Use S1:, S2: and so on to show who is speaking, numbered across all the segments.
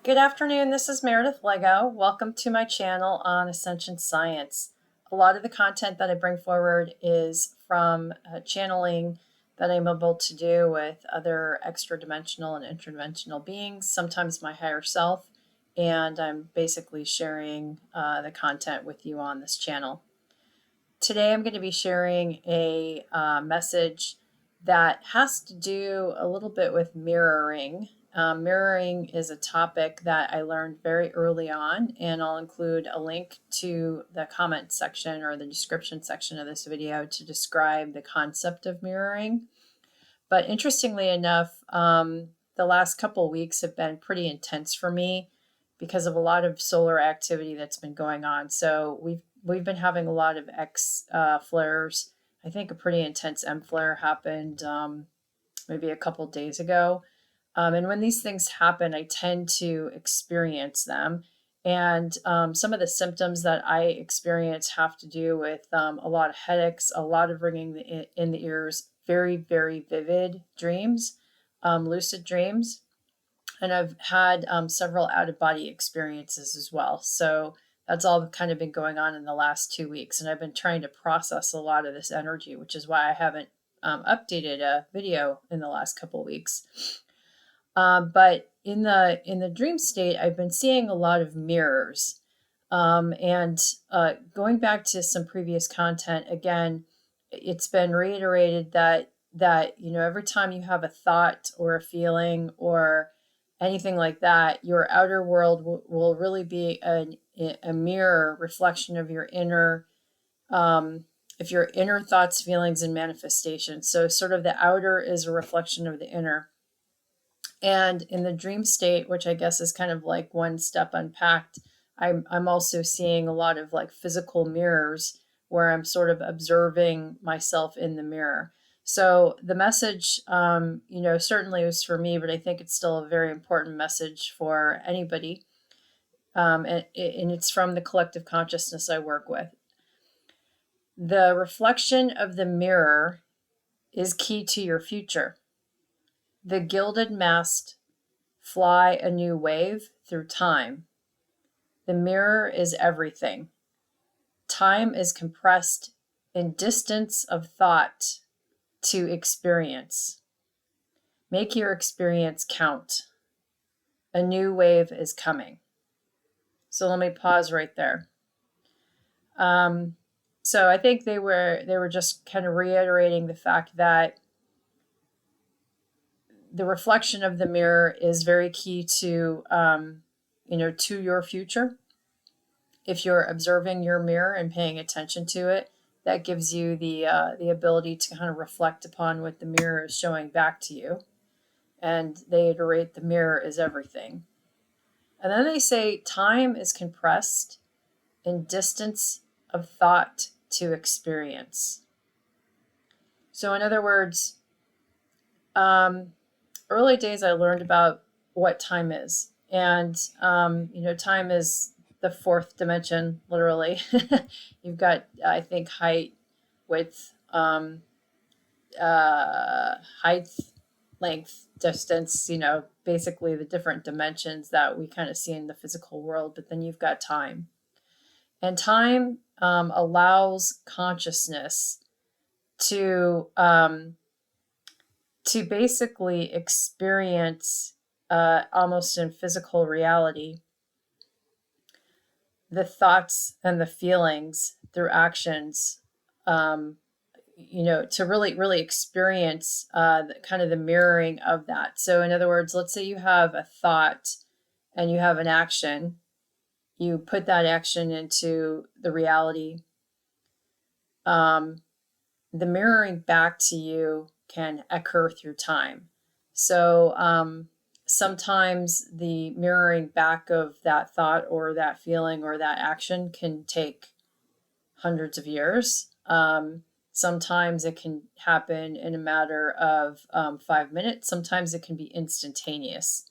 S1: Good afternoon, this is Meredith Lego. Welcome to my channel on Ascension Science. A lot of the content that I bring forward is from channeling that I'm able to do with other extra-dimensional and interdimensional beings, sometimes my higher self, and I'm basically sharing the content with you on this channel. Today I'm going to be sharing a message that has to do a little bit with mirroring. Mirroring is a topic that I learned very early on, and I'll include a link to the comment section or the description section of this video to describe the concept of mirroring. But interestingly enough, the last couple weeks have been pretty intense for me because of a lot of solar activity that's been going on. So we've been having a lot of X flares. I think a pretty intense M flare happened maybe a couple days ago. And when these things happen, I tend to experience them. And some of the symptoms that I experience have to do with a lot of headaches, a lot of ringing in the ears, very, very vivid dreams, lucid dreams. And I've had several out-of-body experiences as well. So that's all kind of been going on in the last 2 weeks. And I've been trying to process a lot of this energy, which is why I haven't updated a video in the last couple of weeks. But in the dream state, I've been seeing a lot of mirrors. And going back to some previous content, again, it's been reiterated that every time you have a thought or a feeling or anything like that, your outer world will really be a mirror reflection of your inner if your inner thoughts, feelings, and manifestations. So sort of the outer is a reflection of the inner. And in the dream state, which I guess is kind of like one step unpacked, I'm also seeing a lot of like physical mirrors where I'm sort of observing myself in the mirror. So the message, certainly was for me, but I think it's still a very important message for anybody. And it's from the collective consciousness I work with. The reflection of the mirror is key to your future. The gilded mast fly a new wave through time. The mirror is everything. Time is compressed in distance of thought to experience. Make your experience count. A new wave is coming. So let me pause right there. So I think they were just kind of reiterating the fact that the reflection of the mirror is very key to to your future. If you're observing your mirror and paying attention to it, that gives you the ability to kind of reflect upon what the mirror is showing back to you. And they iterate the mirror is everything. And then they say time is compressed in distance of thought to experience. So in other words, early days I learned about what time is. And, time is the fourth dimension, literally. You've got, I think, height, width, height, length, distance, basically the different dimensions that we kind of see in the physical world. But then you've got time. And time allows consciousness to basically experience almost in physical reality the thoughts and the feelings through actions, to really experience kind of the mirroring of that. So in other words, let's say you have a thought and you have an action, you put that action into the reality. The mirroring back to you can occur through time. So sometimes the mirroring back of that thought or that feeling or that action can take hundreds of years. Sometimes it can happen in a matter of 5 minutes. Sometimes it can be instantaneous.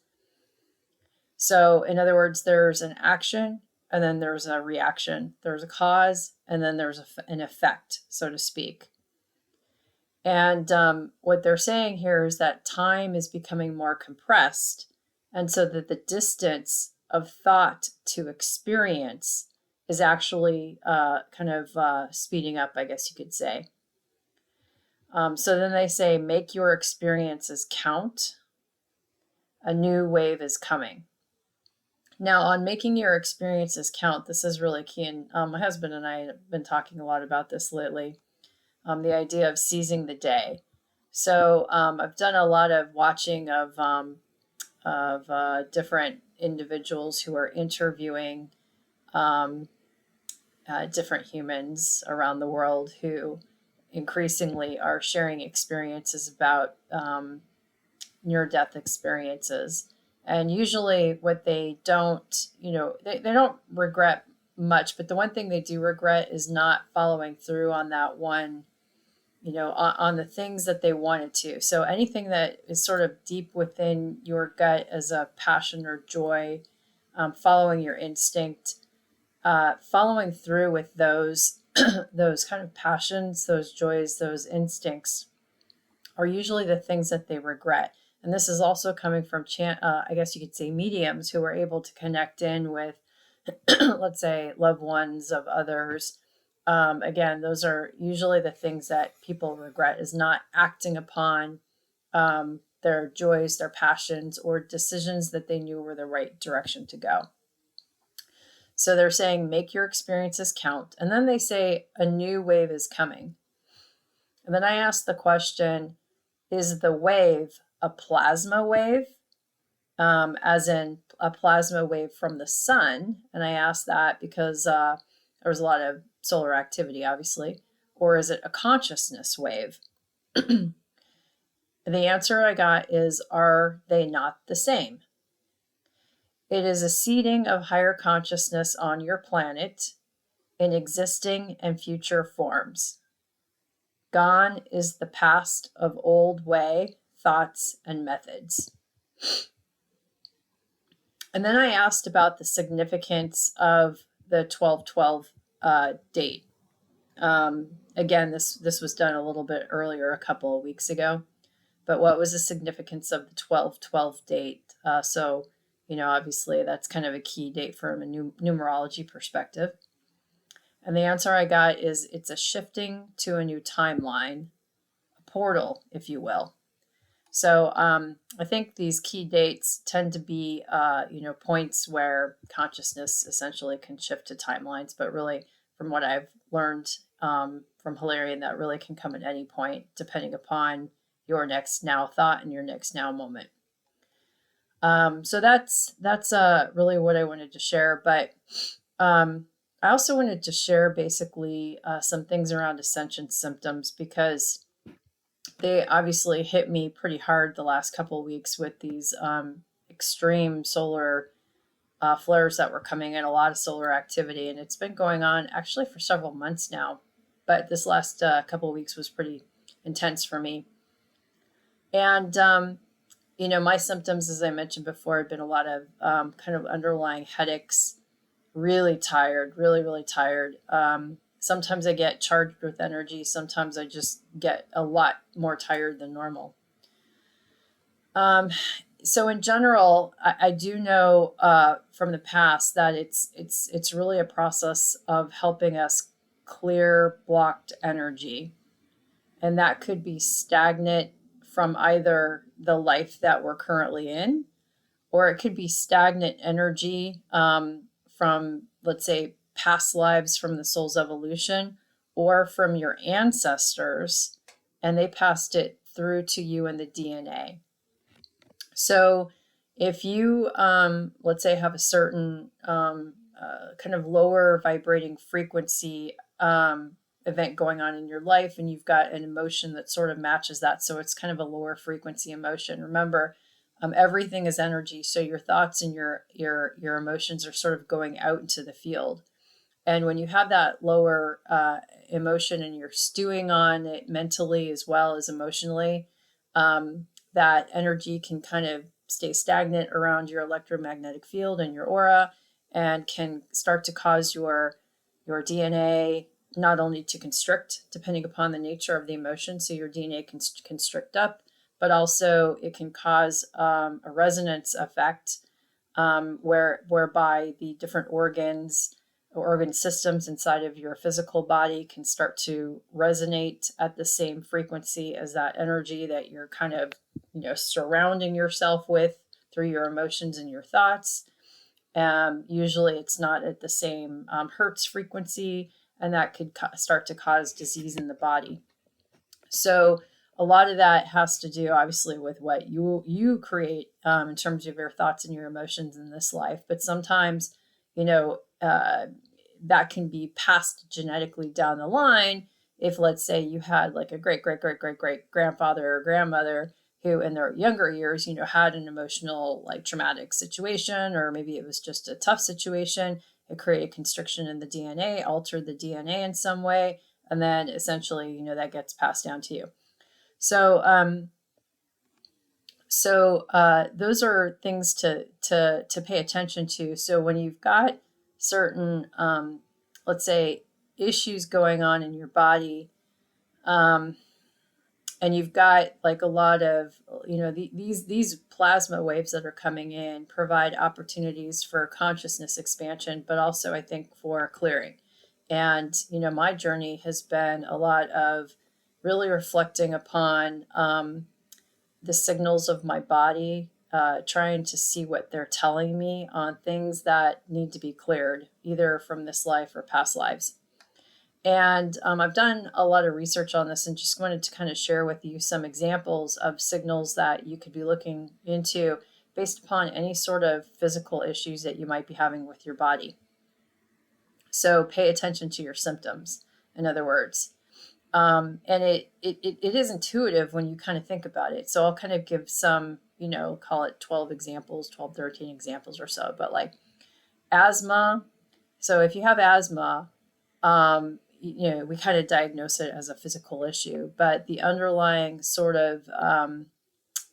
S1: So in other words, there's an action and then there's a reaction. There's a cause and then there's an effect, so to speak. And what they're saying here is that time is becoming more compressed And so that the distance of thought to experience is actually speeding up, I guess you could say. So then they say, make your experiences count. A new wave is coming. Now, on making your experiences count, this is really key. And my husband and I have been talking a lot about this lately. The idea of seizing the day. So I've done a lot of watching of different individuals who are interviewing different humans around the world who increasingly are sharing experiences about near-death experiences. And usually what they don't, they don't regret much, but the one thing they do regret is not following through on that one, on the things that they wanted to. So anything that is sort of deep within your gut as a passion or joy, following your instinct, following through with those those kind of passions, those joys, those instincts are usually the things that they regret. And this is also coming from, I guess you could say, mediums who are able to connect in with, let's say, loved ones of others. Again, those are usually the things that people regret, is not acting upon their joys, their passions, or decisions that they knew were the right direction to go. So they're saying, make your experiences count. And then they say, a new wave is coming. And then I asked the question, is the wave a plasma wave, as in a plasma wave from the sun? And I asked that because there was a lot of solar activity, obviously. Or is it a consciousness wave? The answer I got is, are they not the same? It is a seeding of higher consciousness on your planet in existing and future forms. Gone is the past of old way, thoughts, and methods. And then I asked about the significance of the 12/12 date. Again, this was done a little bit earlier, a couple of weeks ago. But what was the significance of the 12/12 date? So, obviously that's kind of a key date from a numerology perspective. And the answer I got is, it's a shifting to a new timeline, a portal, if you will. So I think these key dates tend to be, points where consciousness essentially can shift to timelines. But really, from what I've learned from Hilarion, that really can come at any point, depending upon your next now thought and your next now moment. So that's really what I wanted to share. But I also wanted to share basically some things around Ascension symptoms, because they obviously hit me pretty hard the last couple of weeks with these extreme solar flares that were coming in, a lot of solar activity. And it's been going on actually for several months now. But this last couple of weeks was pretty intense for me. And, my symptoms, as I mentioned before, had been a lot of kind of underlying headaches, really tired, really, really tired. Sometimes I get charged with energy. Sometimes I just get a lot more tired than normal. So in general, I do know from the past that it's really a process of helping us clear blocked energy. And that could be stagnant from either the life that we're currently in, or it could be stagnant energy from, let's say, past lives from the soul's evolution, or from your ancestors, and they passed it through to you in the DNA. So if you, let's say, have a certain kind of lower vibrating frequency event going on in your life, and you've got an emotion that sort of matches that, so it's kind of a lower frequency emotion. Remember, everything is energy, so your thoughts and your emotions are sort of going out into the field. And when you have that lower emotion and you're stewing on it mentally as well as emotionally, that energy can kind of stay stagnant around your electromagnetic field and your aura, and can start to cause your DNA not only to constrict, depending upon the nature of the emotion, so your DNA can constrict up, but also it can cause a resonance effect whereby the different organs or organ systems inside of your physical body can start to resonate at the same frequency as that energy that you're kind of, surrounding yourself with through your emotions and your thoughts. Usually it's not at the same hertz frequency, and that could start to cause disease in the body. So a lot of that has to do, obviously, with what you create in terms of your thoughts and your emotions in this life. But sometimes, that can be passed genetically down the line. If, let's say, you had like a great great great great great grandfather or grandmother who in their younger years, had an emotional, like, traumatic situation, or maybe it was just a tough situation. It created constriction in the DNA, altered the DNA in some way, and then essentially, that gets passed down to you. So, those are things to pay attention to. So when you've got certain, let's say, issues going on in your body, and you've got like a lot of, these plasma waves that are coming in provide opportunities for consciousness expansion, but also I think for clearing. And, my journey has been a lot of really reflecting upon the signals of my body, trying to see what they're telling me on things that need to be cleared, either from this life or past lives. And I've done a lot of research on this and just wanted to kind of share with you some examples of signals that you could be looking into based upon any sort of physical issues that you might be having with your body. So pay attention to your symptoms, in other words. And it is intuitive when you kind of think about it. So I'll kind of give some, call it 12 examples, 12, 13 examples or so. But like asthma. So if you have asthma, we kind of diagnose it as a physical issue, but the underlying sort of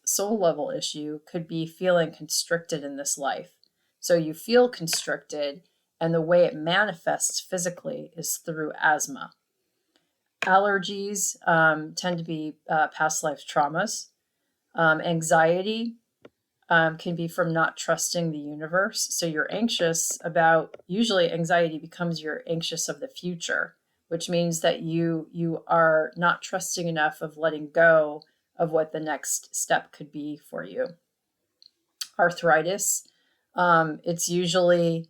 S1: soul level issue could be feeling constricted in this life. So you feel constricted, and the way it manifests physically is through asthma. Allergies tend to be past life traumas. Anxiety can be from not trusting the universe. So you're anxious about, usually anxiety becomes you're anxious of the future, which means that you are not trusting enough of letting go of what the next step could be for you. Arthritis, it's usually,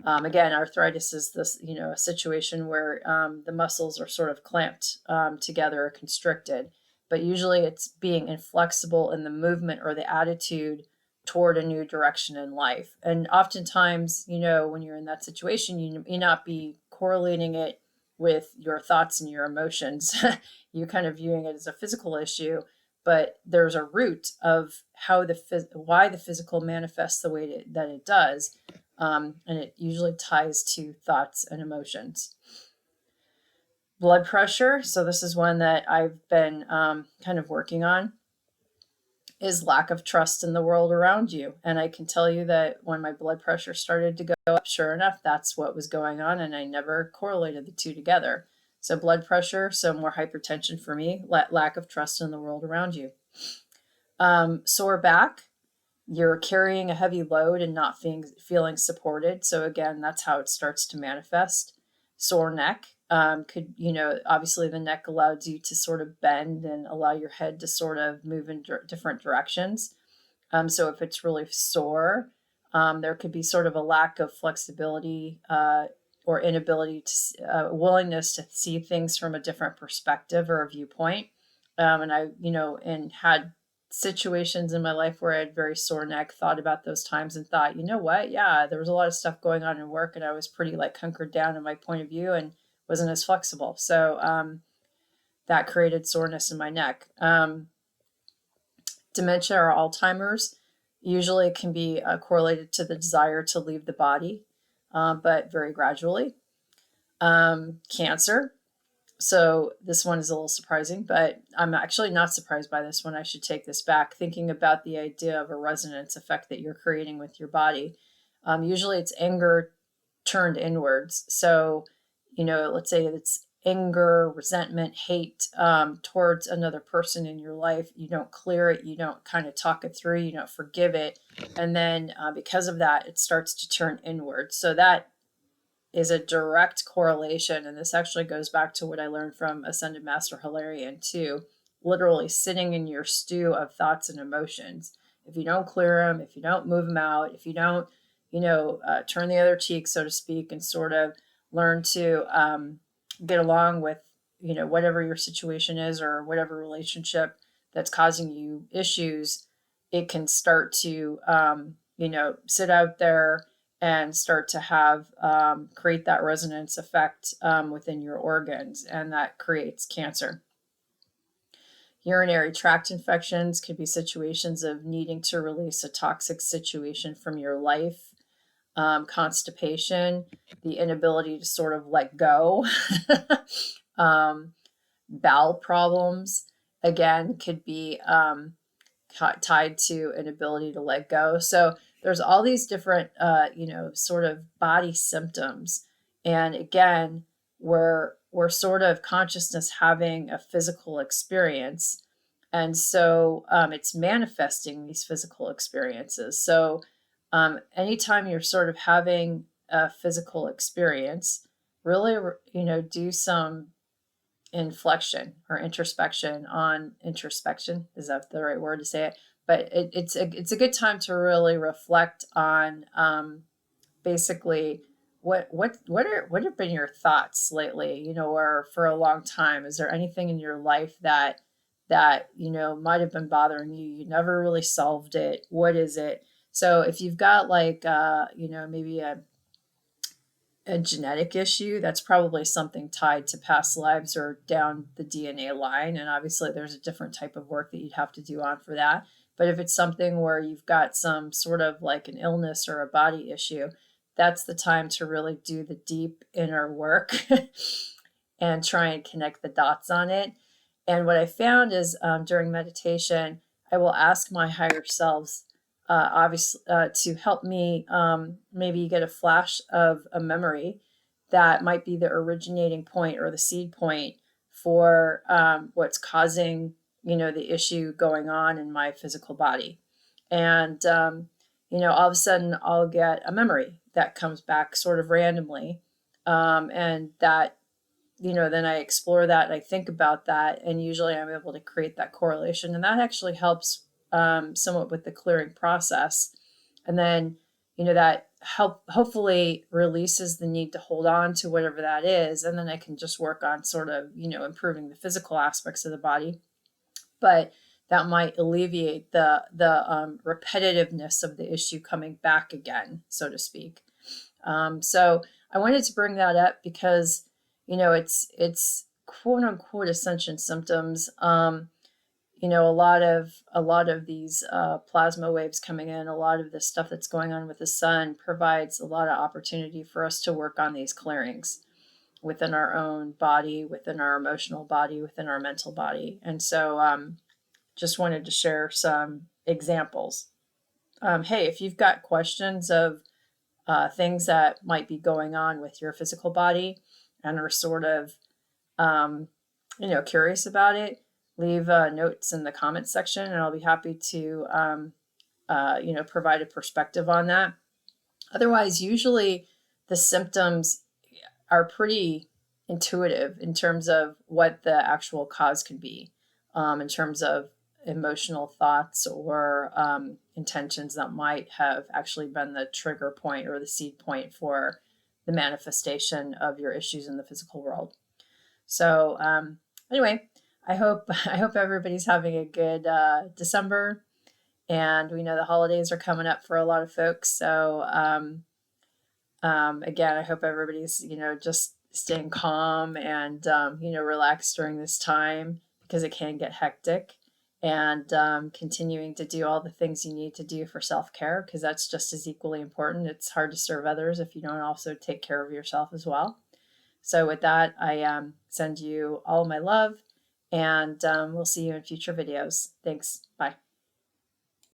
S1: again, arthritis is this, a situation where the muscles are sort of clamped together or constricted, but usually it's being inflexible in the movement or the attitude toward a new direction in life. And oftentimes, when you're in that situation, you may not be correlating it with your thoughts and your emotions. You're kind of viewing it as a physical issue, but there's a root of why the physical manifests the way that it does. And it usually ties to thoughts and emotions. Blood pressure. So this is one that I've been kind of working on, is lack of trust in the world around you. And I can tell you that when my blood pressure started to go up, sure enough, that's what was going on. And I never correlated the two together. So blood pressure, so more hypertension for me, lack of trust in the world around you. Sore back. You're carrying a heavy load and not feeling supported. So again, that's how it starts to manifest. Sore neck. Could, obviously the neck allows you to sort of bend and allow your head to sort of move in different directions. So if it's really sore, there could be sort of a lack of flexibility or inability to willingness to see things from a different perspective or a viewpoint. And I, had situations in my life where I had very sore neck, thought about those times and thought, you know what? Yeah, there was a lot of stuff going on in work and I was pretty like hunkered down in my point of view and wasn't as flexible. So that created soreness in my neck. Dementia or Alzheimer's usually can be correlated to the desire to leave the body, but very gradually. Cancer. So this one is a little surprising, but I'm actually not surprised by this one. I should take this back. Thinking about the idea of a resonance effect that you're creating with your body. Usually it's anger turned inwards. So, let's say it's anger, resentment, hate towards another person in your life, you don't clear it, you don't kind of talk it through, you don't forgive it. And then because of that, it starts to turn inward. So that is a direct correlation. And this actually goes back to what I learned from Ascended Master Hilarion too, literally sitting in your stew of thoughts and emotions. If you don't clear them, if you don't move them out, if you don't, turn the other cheek, so to speak, and sort of learn to get along with, whatever your situation is or whatever relationship that's causing you issues, it can start to, sit out there and start to have create that resonance effect within your organs, and that creates cancer. Urinary tract infections could be situations of needing to release a toxic situation from your life. Constipation, the inability to sort of let go. Bowel problems, again, could be tied to an ability to let go. So there's all these different, sort of body symptoms. And again, we're sort of consciousness having a physical experience. And so it's manifesting these physical experiences. So anytime you're sort of having a physical experience, really, do some inflection or introspection on introspection. Is that the right word to say it? But it's a good time to really reflect on basically what have been your thoughts lately, or for a long time. Is there anything in your life that might have been bothering you? You never really solved it. What is it? So if you've got like maybe a genetic issue, that's probably something tied to past lives or down the DNA line. And obviously there's a different type of work that you'd have to do on for that. But if it's something where you've got some sort of like an illness or a body issue, that's the time to really do the deep inner work and try and connect the dots on it. And what I found is during meditation, I will ask my higher selves, obviously, to help me maybe get a flash of a memory that might be the originating point or the seed point for what's causing, the issue going on in my physical body. And, all of a sudden I'll get a memory that comes back sort of randomly. And that, then I explore that and I think about that, and usually I'm able to create that correlation. And that actually helps somewhat with the clearing process. And then, that hopefully releases the need to hold on to whatever that is. And then I can just work on sort of, improving the physical aspects of the body. But that might alleviate the repetitiveness of the issue coming back again, so to speak. So I wanted to bring that up because, it's quote unquote ascension symptoms. A lot of these plasma waves coming in, a lot of the stuff that's going on with the sun provides a lot of opportunity for us to work on these clearings within our own body, within our emotional body, within our mental body. And so just wanted to share some examples. Hey, if you've got questions of things that might be going on with your physical body and are sort of, curious about it, leave notes in the comments section, and I'll be happy to, provide a perspective on that. Otherwise, usually the symptoms are pretty intuitive in terms of what the actual cause can be, in terms of emotional thoughts or intentions that might have actually been the trigger point or the seed point for the manifestation of your issues in the physical world. So anyway, I hope everybody's having a good December, and we know the holidays are coming up for a lot of folks. So again, I hope everybody's just staying calm and relaxed during this time, because it can get hectic, and continuing to do all the things you need to do for self-care, because that's just as equally important. It's hard to serve others if you don't also take care of yourself as well. So with that, I send you all my love, and we'll see you in future videos. Thanks. Bye.